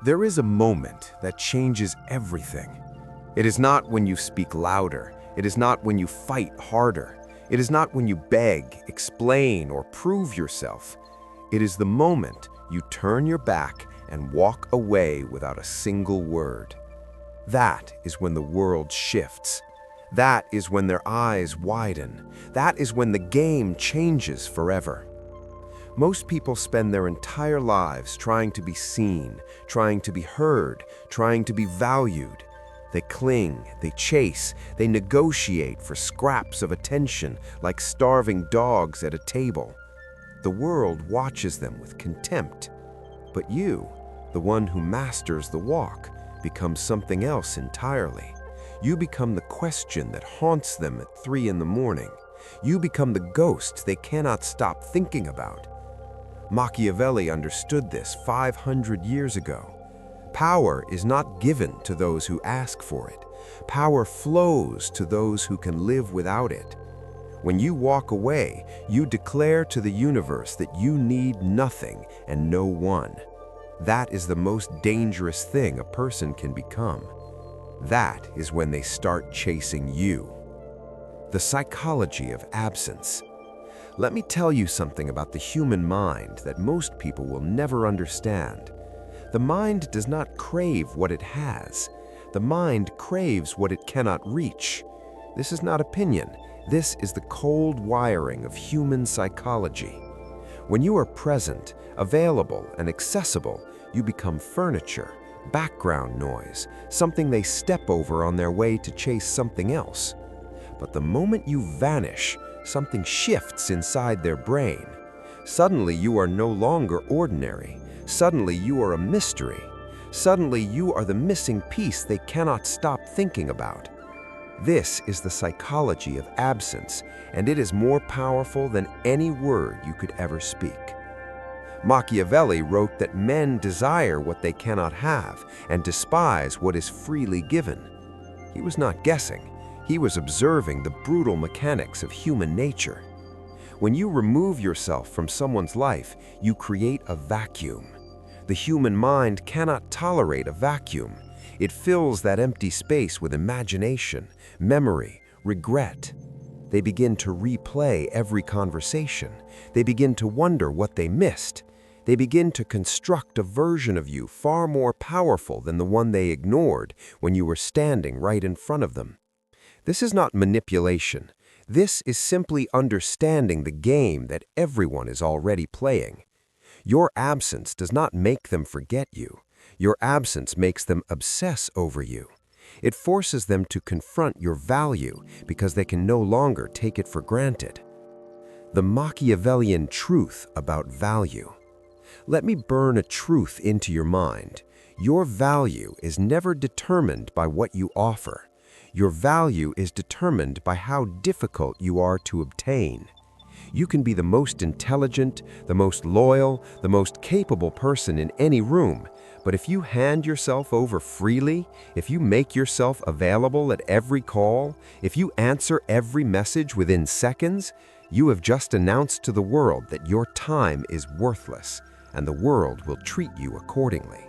There is a moment that changes everything. It is not when you speak louder. It is not when you fight harder. It is not when you beg, explain, or prove yourself. It is the moment you turn your back and walk away without a single word. That is when the world shifts. That is when their eyes widen. That is when the game changes forever. Most people spend their entire lives trying to be seen, trying to be heard, trying to be valued. They cling, they chase, they negotiate for scraps of attention like starving dogs at a table. The world watches them with contempt. But you, the one who masters the walk, becomes something else entirely. You become the question that haunts them at 3 in the morning. You become the ghost they cannot stop thinking about. Machiavelli understood this 500 years ago. Power is not given to those who ask for it. Power flows to those who can live without it. When you walk away, you declare to the universe that you need nothing and no one. That is the most dangerous thing a person can become. That is when they start chasing you. The psychology of absence. Let me tell you something about the human mind that most people will never understand. The mind does not crave what it has. The mind craves what it cannot reach. This is not opinion. This is the cold wiring of human psychology. When you are present, available, and accessible, you become furniture, background noise, something they step over on their way to chase something else. But the moment you vanish, something shifts inside their brain. Suddenly you are no longer ordinary. Suddenly you are a mystery. Suddenly you are the missing piece they cannot stop thinking about. This is the psychology of absence, and it is more powerful than any word you could ever speak. Machiavelli wrote that men desire what they cannot have and despise what is freely given. He was not guessing. He was observing the brutal mechanics of human nature. When you remove yourself from someone's life, you create a vacuum. The human mind cannot tolerate a vacuum. It fills that empty space with imagination, memory, regret. They begin to replay every conversation. They begin to wonder what they missed. They begin to construct a version of you far more powerful than the one they ignored when you were standing right in front of them. This is not manipulation. This is simply understanding the game that everyone is already playing. Your absence does not make them forget you. Your absence makes them obsess over you. It forces them to confront your value because they can no longer take it for granted. The Machiavellian truth about value. Let me burn a truth into your mind. Your value is never determined by what you offer. Your value is determined by how difficult you are to obtain. You can be the most intelligent, the most loyal, the most capable person in any room, but if you hand yourself over freely, if you make yourself available at every call, if you answer every message within seconds, you have just announced to the world that your time is worthless, and the world will treat you accordingly.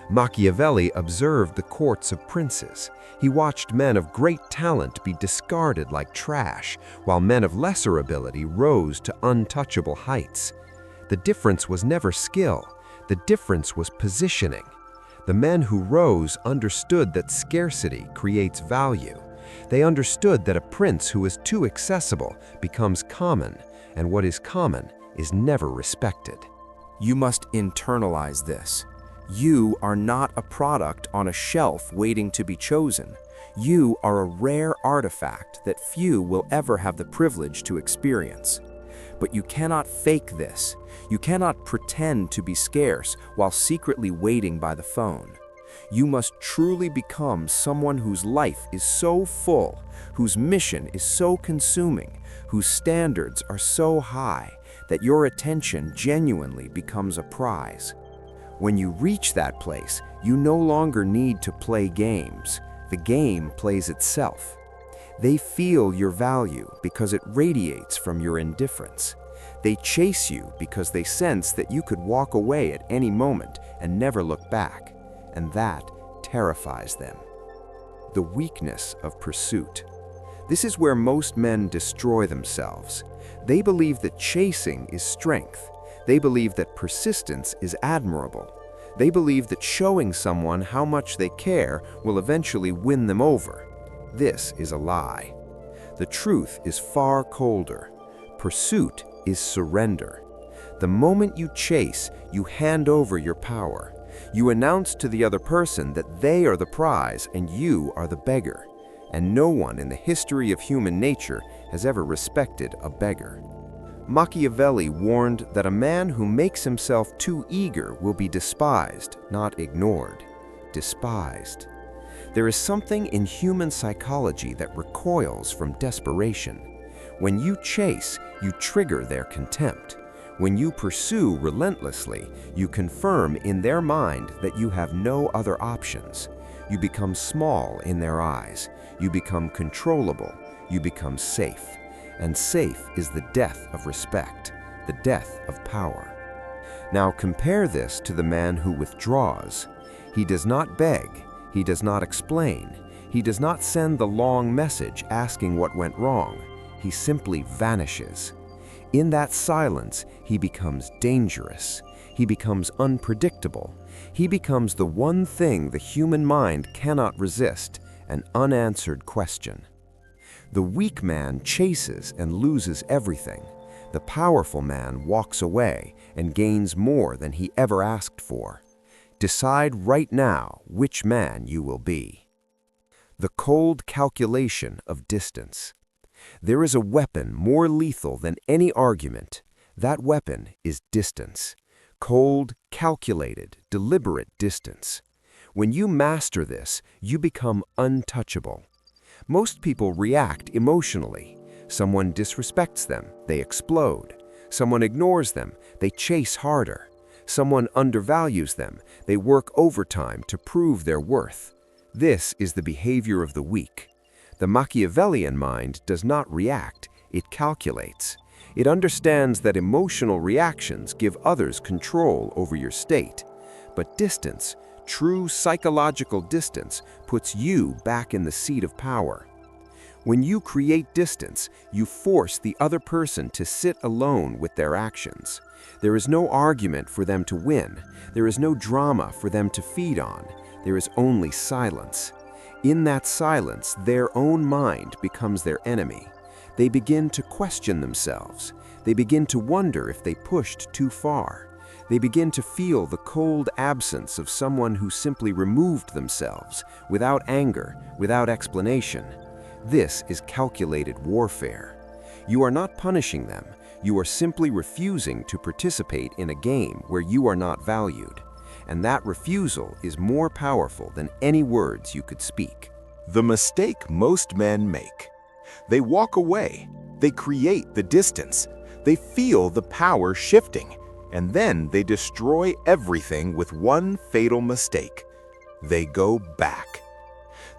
Machiavelli observed the courts of princes. He watched men of great talent be discarded like trash, while men of lesser ability rose to untouchable heights. The difference was never skill. The difference was positioning. The men who rose understood that scarcity creates value. They understood that a prince who is too accessible becomes common, and what is common is never respected. You must internalize this. You are not a product on a shelf waiting to be chosen. You are a rare artifact that few will ever have the privilege to experience. But you cannot fake this. You cannot pretend to be scarce while secretly waiting by the phone. You must truly become someone whose life is so full, whose mission is so consuming, whose standards are so high that your attention genuinely becomes a prize. When you reach that place, you no longer need to play games. The game plays itself. They feel your value because it radiates from your indifference. They chase you because they sense that you could walk away at any moment and never look back, and that terrifies them. The weakness of pursuit. This is where most men destroy themselves. They believe that chasing is strength. They believe that persistence is admirable. They believe that showing someone how much they care will eventually win them over. This is a lie. The truth is far colder. Pursuit is surrender. The moment you chase, you hand over your power. You announce to the other person that they are the prize and you are the beggar. And no one in the history of human nature has ever respected a beggar. Machiavelli warned that a man who makes himself too eager will be despised, not ignored. Despised. There is something in human psychology that recoils from desperation. When you chase, you trigger their contempt. When you pursue relentlessly, you confirm in their mind that you have no other options. You become small in their eyes. You become controllable. You become safe. And safe is the death of respect, the death of power. Now compare this to the man who withdraws. He does not beg. He does not explain. He does not send the long message asking what went wrong. He simply vanishes. In that silence, he becomes dangerous. He becomes unpredictable. He becomes the one thing the human mind cannot resist, an unanswered question. The weak man chases and loses everything. The powerful man walks away and gains more than he ever asked for. Decide right now which man you will be. The cold calculation of distance. There is a weapon more lethal than any argument. That weapon is distance. Cold, calculated, deliberate distance. When you master this, you become untouchable. Most people react emotionally. Someone disrespects them, they explode. Someone ignores them, they chase harder. Someone undervalues them, they work overtime to prove their worth. This is the behavior of the weak. The Machiavellian mind does not react, it calculates. It understands that emotional reactions give others control over your state. But distance, true psychological distance, puts you back in the seat of power. When you create distance, you force the other person to sit alone with their actions. There is no argument for them to win. There is no drama for them to feed on. There is only silence. In that silence, their own mind becomes their enemy. They begin to question themselves. They begin to wonder if they pushed too far. They begin to feel the cold absence of someone who simply removed themselves, without anger, without explanation. This is calculated warfare. You are not punishing them. You are simply refusing to participate in a game where you are not valued. And that refusal is more powerful than any words you could speak. The mistake most men make. They walk away. They create the distance. They feel the power shifting. And then they destroy everything with one fatal mistake. They go back.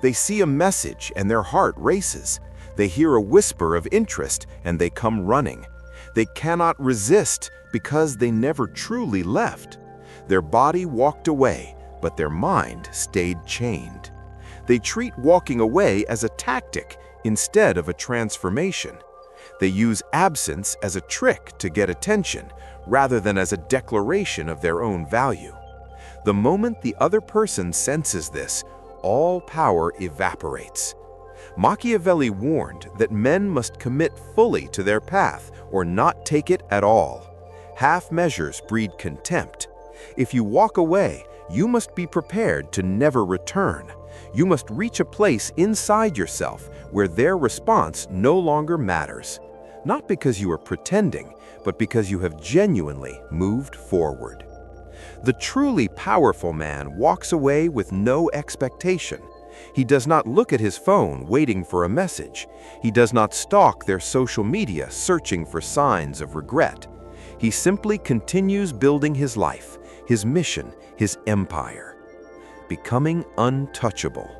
They see a message and their heart races. They hear a whisper of interest and they come running. They cannot resist because they never truly left. Their body walked away, but their mind stayed chained. They treat walking away as a tactic instead of a transformation. They use absence as a trick to get attention, rather than as a declaration of their own value. The moment the other person senses this, all power evaporates. Machiavelli warned that men must commit fully to their path or not take it at all. Half measures breed contempt. If you walk away, you must be prepared to never return. You must reach a place inside yourself where their response no longer matters. Not because you are pretending, but because you have genuinely moved forward. The truly powerful man walks away with no expectation. He does not look at his phone waiting for a message. He does not stalk their social media searching for signs of regret. He simply continues building his life, his mission, his empire. Becoming untouchable.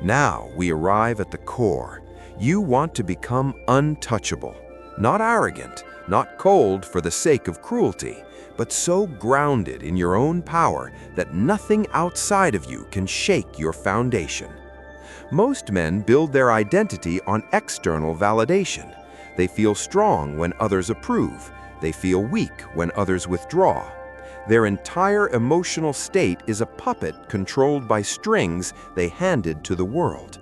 Now we arrive at the core. You want to become untouchable. Not arrogant, not cold for the sake of cruelty, but so grounded in your own power that nothing outside of you can shake your foundation. Most men build their identity on external validation. They feel strong when others approve. They feel weak when others withdraw. Their entire emotional state is a puppet controlled by strings they handed to the world.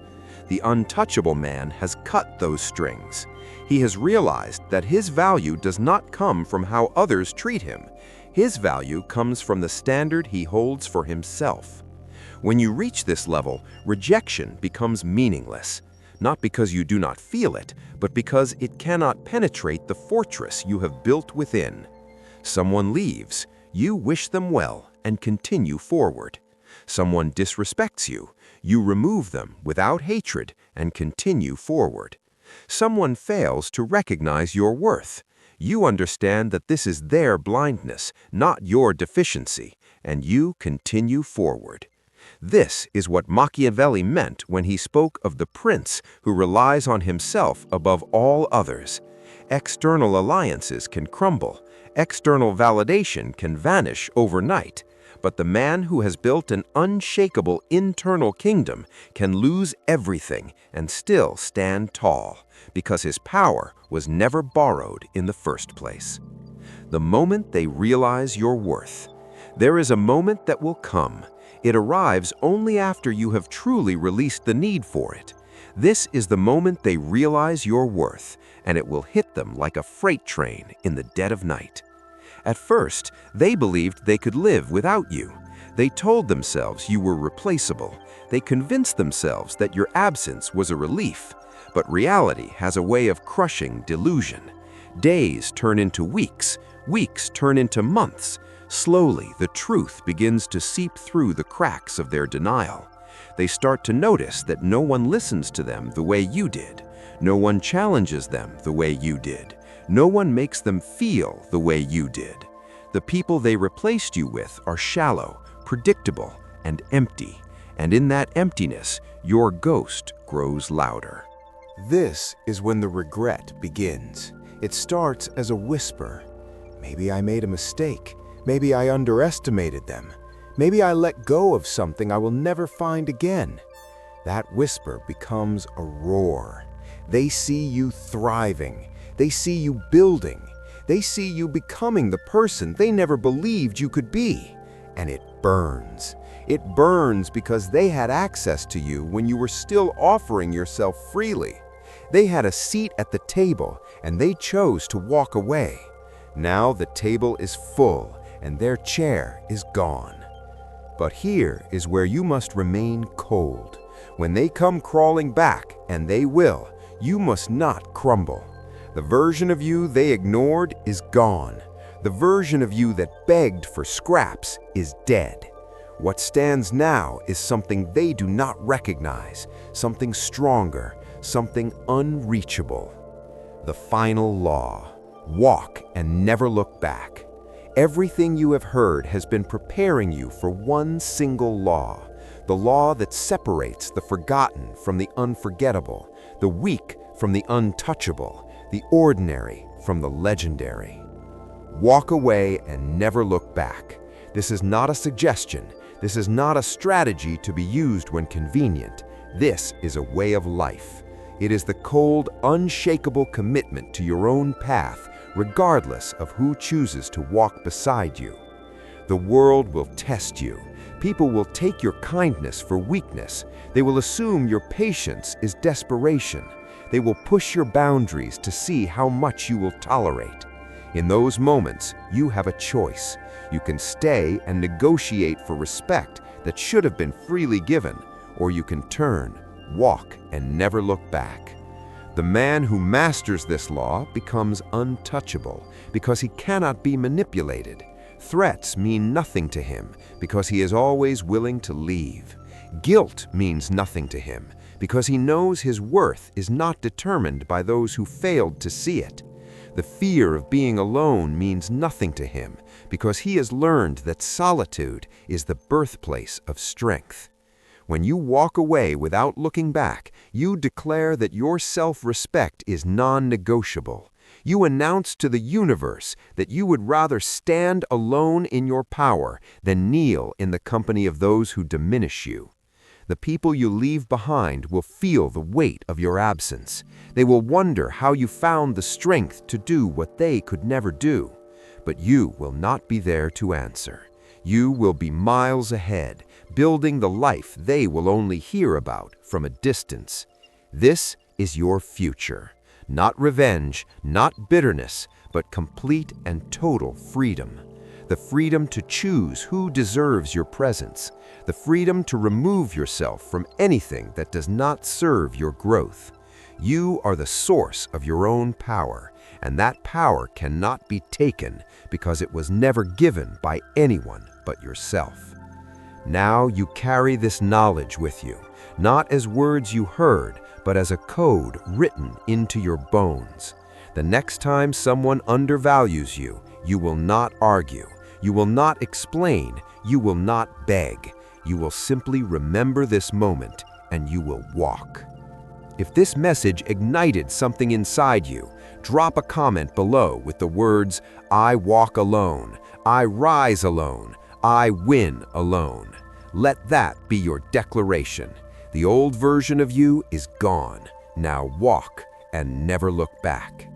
The untouchable man has cut those strings. He has realized that his value does not come from how others treat him. His value comes from the standard he holds for himself. When you reach this level, rejection becomes meaningless, not because you do not feel it, but because it cannot penetrate the fortress you have built within. Someone leaves, you wish them well and continue forward. Someone disrespects you, you remove them without hatred and continue forward. Someone fails to recognize your worth. You understand that this is their blindness, not your deficiency, and you continue forward. This is what Machiavelli meant when he spoke of the prince who relies on himself above all others. External alliances can crumble, external validation can vanish overnight, but the man who has built an unshakable internal kingdom can lose everything and still stand tall, because his power was never borrowed in the first place. The moment they realize your worth, there is a moment that will come. It arrives only after you have truly released the need for it. This is the moment they realize your worth, and it will hit them like a freight train in the dead of night. At first, they believed they could live without you. They told themselves you were replaceable. They convinced themselves that your absence was a relief. But reality has a way of crushing delusion. Days turn into weeks, weeks turn into months. Slowly, the truth begins to seep through the cracks of their denial. They start to notice that no one listens to them the way you did. No one challenges them the way you did. No one makes them feel the way you did. The people they replaced you with are shallow, predictable, and empty. And in that emptiness, your ghost grows louder. This is when the regret begins. It starts as a whisper. Maybe I made a mistake. Maybe I underestimated them. Maybe I let go of something I will never find again. That whisper becomes a roar. They see you thriving. They see you building. They see you becoming the person they never believed you could be. And it burns. It burns because they had access to you when you were still offering yourself freely. They had a seat at the table, and they chose to walk away. Now the table is full, and their chair is gone. But here is where you must remain cold. When they come crawling back, and they will, you must not crumble. The version of you they ignored is gone. The version of you that begged for scraps is dead. What stands now is something they do not recognize, something stronger, something unreachable. The final law: walk and never look back. Everything you have heard has been preparing you for one single law, the law that separates the forgotten from the unforgettable, the weak from the untouchable, the ordinary from the legendary. Walk away and never look back. This is not a suggestion. This is not a strategy to be used when convenient. This is a way of life. It is the cold, unshakable commitment to your own path, regardless of who chooses to walk beside you. The world will test you. People will take your kindness for weakness. They will assume your patience is desperation. They will push your boundaries to see how much you will tolerate. In those moments, you have a choice. You can stay and negotiate for respect that should have been freely given, or you can turn, walk, and never look back. The man who masters this law becomes untouchable because he cannot be manipulated. Threats mean nothing to him because he is always willing to leave. Guilt means nothing to him because he knows his worth is not determined by those who failed to see it. The fear of being alone means nothing to him because he has learned that solitude is the birthplace of strength. When you walk away without looking back, you declare that your self-respect is non-negotiable. You announce to the universe that you would rather stand alone in your power than kneel in the company of those who diminish you. The people you leave behind will feel the weight of your absence. They will wonder how you found the strength to do what they could never do. But you will not be there to answer. You will be miles ahead, building the life they will only hear about from a distance. This is your future. Not revenge, not bitterness, but complete and total freedom. The freedom to choose who deserves your presence. The freedom to remove yourself from anything that does not serve your growth. You are the source of your own power, and that power cannot be taken because it was never given by anyone but yourself. Now you carry this knowledge with you, not as words you heard, but as a code written into your bones. The next time someone undervalues you, you will not argue. You will not explain. You will not beg. You will simply remember this moment, and you will walk. If this message ignited something inside you, drop a comment below with the words, "I walk alone," "I rise alone," "I win alone." Let that be your declaration. The old version of you is gone. Now walk and never look back.